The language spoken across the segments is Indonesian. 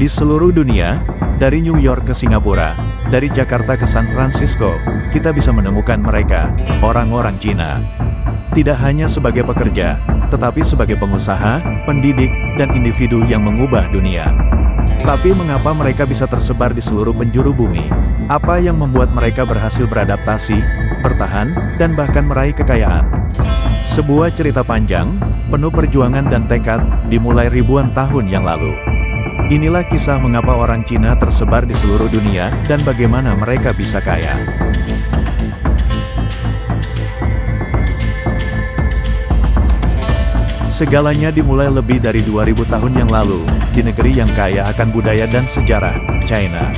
Di seluruh dunia, dari New York ke Singapura, dari Jakarta ke San Francisco, kita bisa menemukan mereka, orang-orang Cina. Tidak hanya sebagai pekerja, tetapi sebagai pengusaha, pendidik, dan individu yang mengubah dunia. Tapi mengapa mereka bisa tersebar di seluruh penjuru bumi? Apa yang membuat mereka berhasil beradaptasi, bertahan, dan bahkan meraih kekayaan? Sebuah cerita panjang, penuh perjuangan dan tekad, dimulai ribuan tahun yang lalu. Inilah kisah mengapa orang Cina tersebar di seluruh dunia, dan bagaimana mereka bisa kaya. Segalanya dimulai lebih dari 2000 tahun yang lalu, di negeri yang kaya akan budaya dan sejarah, China.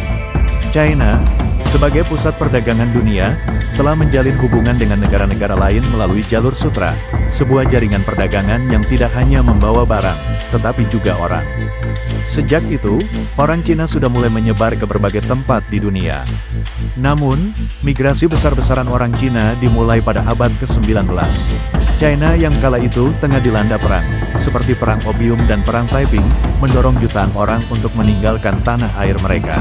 China, sebagai pusat perdagangan dunia, telah menjalin hubungan dengan negara-negara lain melalui jalur sutra, sebuah jaringan perdagangan yang tidak hanya membawa barang, tetapi juga orang. Sejak itu, orang Cina sudah mulai menyebar ke berbagai tempat di dunia. Namun, migrasi besar-besaran orang Cina dimulai pada abad ke-19. China yang kala itu tengah dilanda perang, seperti Perang Opium dan Perang Taiping, mendorong jutaan orang untuk meninggalkan tanah air mereka.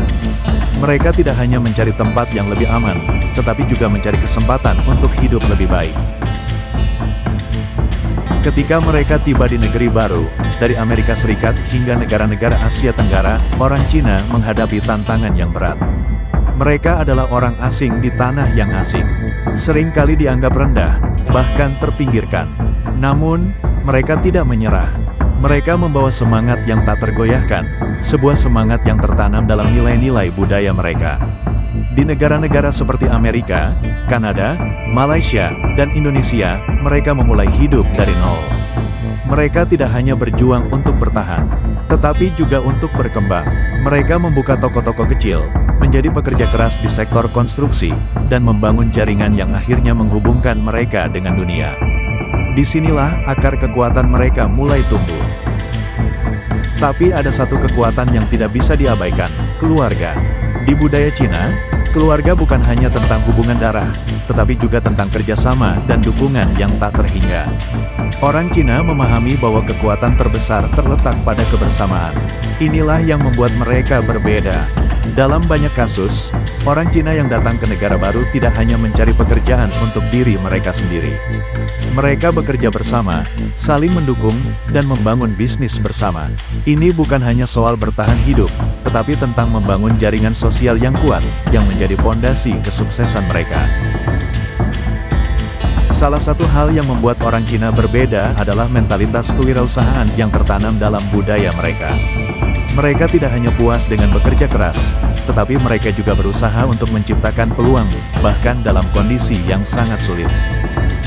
Mereka tidak hanya mencari tempat yang lebih aman, tetapi juga mencari kesempatan untuk hidup lebih baik. Ketika mereka tiba di negeri baru, dari Amerika Serikat hingga negara-negara Asia Tenggara, orang Cina menghadapi tantangan yang berat. Mereka adalah orang asing di tanah yang asing. Seringkali dianggap rendah, bahkan terpinggirkan. Namun, mereka tidak menyerah. Mereka membawa semangat yang tak tergoyahkan, sebuah semangat yang tertanam dalam nilai-nilai budaya mereka. Di negara-negara seperti Amerika, Kanada, Malaysia, dan Indonesia, mereka memulai hidup dari nol. Mereka tidak hanya berjuang untuk bertahan, tetapi juga untuk berkembang. Mereka membuka toko-toko kecil, menjadi pekerja keras di sektor konstruksi, dan membangun jaringan yang akhirnya menghubungkan mereka dengan dunia. Disinilah akar kekuatan mereka mulai tumbuh. Tapi ada satu kekuatan yang tidak bisa diabaikan, keluarga. Di budaya Cina, keluarga bukan hanya tentang hubungan darah, tetapi juga tentang kerjasama dan dukungan yang tak terhingga. Orang Cina memahami bahwa kekuatan terbesar terletak pada kebersamaan. Inilah yang membuat mereka berbeda. Dalam banyak kasus, orang Cina yang datang ke negara baru tidak hanya mencari pekerjaan untuk diri mereka sendiri. Mereka bekerja bersama, saling mendukung, dan membangun bisnis bersama. Ini bukan hanya soal bertahan hidup, tetapi tentang membangun jaringan sosial yang kuat, yang menjadi pondasi kesuksesan mereka. Salah satu hal yang membuat orang Cina berbeda adalah mentalitas kewirausahaan yang tertanam dalam budaya mereka. Mereka tidak hanya puas dengan bekerja keras, tetapi mereka juga berusaha untuk menciptakan peluang, bahkan dalam kondisi yang sangat sulit.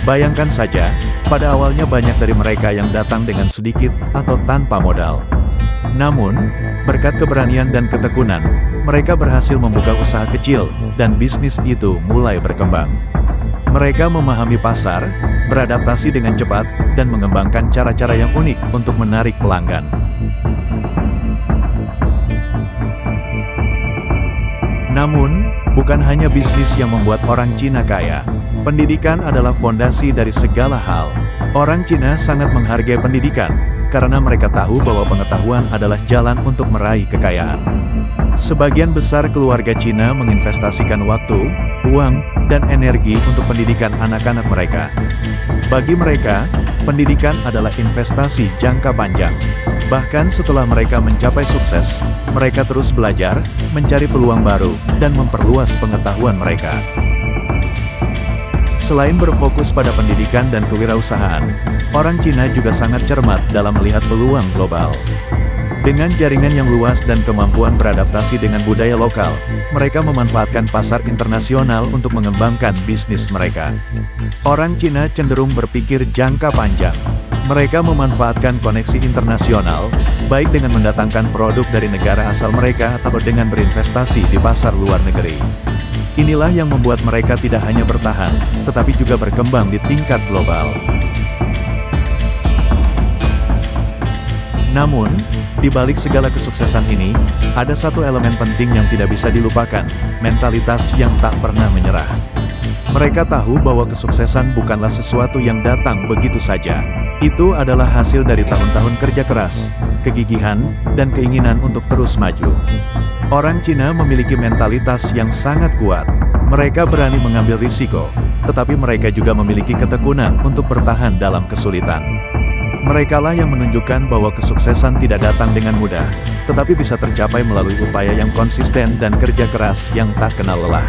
Bayangkan saja, pada awalnya banyak dari mereka yang datang dengan sedikit atau tanpa modal. Namun, berkat keberanian dan ketekunan, mereka berhasil membuka usaha kecil, dan bisnis itu mulai berkembang. Mereka memahami pasar, beradaptasi dengan cepat, dan mengembangkan cara-cara yang unik untuk menarik pelanggan. Namun, bukan hanya bisnis yang membuat orang Cina kaya. Pendidikan adalah fondasi dari segala hal. Orang Cina sangat menghargai pendidikan, karena mereka tahu bahwa pengetahuan adalah jalan untuk meraih kekayaan. Sebagian besar keluarga Cina menginvestasikan waktu, uang, dan energi untuk pendidikan anak-anak mereka. Bagi mereka, pendidikan adalah investasi jangka panjang. Bahkan setelah mereka mencapai sukses, mereka terus belajar, mencari peluang baru, dan memperluas pengetahuan mereka. Selain berfokus pada pendidikan dan kewirausahaan, orang Cina juga sangat cermat dalam melihat peluang global. Dengan jaringan yang luas dan kemampuan beradaptasi dengan budaya lokal, mereka memanfaatkan pasar internasional untuk mengembangkan bisnis mereka. Orang Cina cenderung berpikir jangka panjang. Mereka memanfaatkan koneksi internasional, baik dengan mendatangkan produk dari negara asal mereka atau dengan berinvestasi di pasar luar negeri. Inilah yang membuat mereka tidak hanya bertahan, tetapi juga berkembang di tingkat global. Namun, di balik segala kesuksesan ini, ada satu elemen penting yang tidak bisa dilupakan, mentalitas yang tak pernah menyerah. Mereka tahu bahwa kesuksesan bukanlah sesuatu yang datang begitu saja. Itu adalah hasil dari tahun-tahun kerja keras, kegigihan, dan keinginan untuk terus maju. Orang Cina memiliki mentalitas yang sangat kuat. Mereka berani mengambil risiko, tetapi mereka juga memiliki ketekunan untuk bertahan dalam kesulitan. Merekalah yang menunjukkan bahwa kesuksesan tidak datang dengan mudah, tetapi bisa tercapai melalui upaya yang konsisten dan kerja keras yang tak kenal lelah.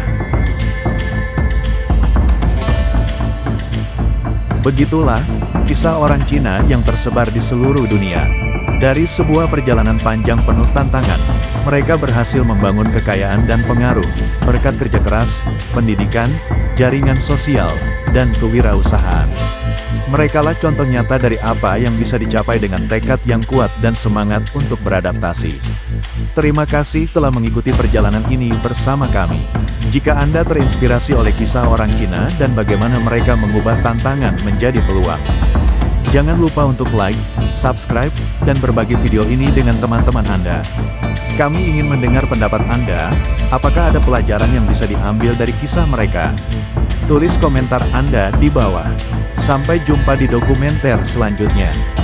Begitulah kisah orang Cina yang tersebar di seluruh dunia. Dari sebuah perjalanan panjang penuh tantangan, mereka berhasil membangun kekayaan dan pengaruh berkat kerja keras, pendidikan, jaringan sosial, dan kewirausahaan. Merekalah contoh nyata dari apa yang bisa dicapai dengan tekad yang kuat dan semangat untuk beradaptasi. Terima kasih telah mengikuti perjalanan ini bersama kami. Jika Anda terinspirasi oleh kisah orang Cina dan bagaimana mereka mengubah tantangan menjadi peluang, jangan lupa untuk like, subscribe, dan berbagi video ini dengan teman-teman Anda. Kami ingin mendengar pendapat Anda, apakah ada pelajaran yang bisa diambil dari kisah mereka? Tulis komentar Anda di bawah. Sampai jumpa di dokumenter selanjutnya.